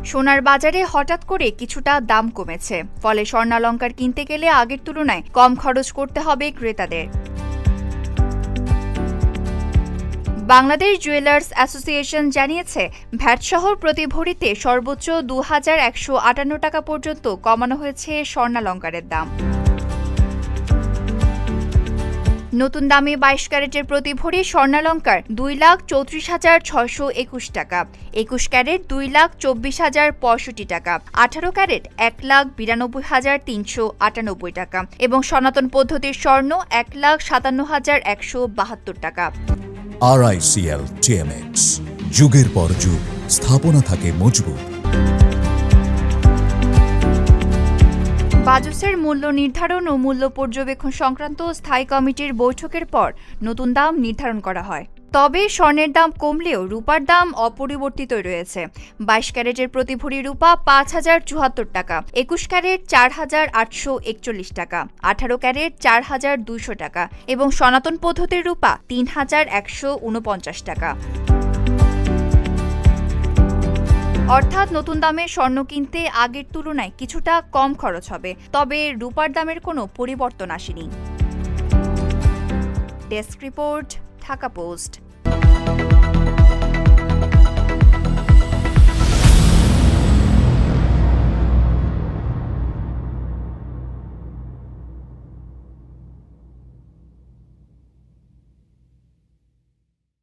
সোনার বাজারে হঠাৎ করে কিছুটা দাম কমেছে, ফলে স্বর্ণালংকার কিনতে গেলে আগের তুলনায় কম খরচ করতে হবে ক্রেতাদের। বাংলাদেশ জুয়েলার্স অ্যাসোসিয়েশন জানিয়েছে, ভ্যাটসহ প্রতি ভরিতে সর্বোচ্চ ২,১৫৮ টাকা পর্যন্ত কমানো হয়েছে স্বর্ণালংকারের দাম। নতুন দামে ২২ ক্যারেটের প্রতি ভরি স্বর্ণালংকার ২,৩৪,৬২১ টাকা, ২১ ক্যারেট ২,২৪,০৬৫ টাকা, ১৮ ক্যারেট ১,৯২,৩৯৮ টাকা এবং সনাতন পদ্ধতির স্বর্ণ ১,৫৭,১৭২ টাকা। RICL TMX, যুগের পর যুগ স্থাপনা থাকে মজবুত। বাজুসের মূল্য নির্ধারণ ও মূল্য পর্যবেক্ষণ সংক্রান্ত স্থায়ী কমিটির বৈঠকের পর নতুন দাম নির্ধারণ করা হয়। তবে স্বর্ণের দাম কমলেও রূপার দাম অপরিবর্তিতই রয়েছে। ২২ ক্যারেটের প্রতি ভরি রূপা ৫,০৭৪ টাকা, ২১ ক্যারেট ৪,৮৪১ টাকা, ১৮ ক্যারেট ৪,২০০ টাকা এবং সনাতন পদ্ধতির রূপা ৩,১৪৯ টাকা। অর্থাৎ নতুন দামে স্বর্ণ কিনতে আগের তুলনায় কিছুটা কম খরচ হবে, তবে রূপার দামের কোনো পরিবর্তন আসেনি। Desk report, Dhaka post.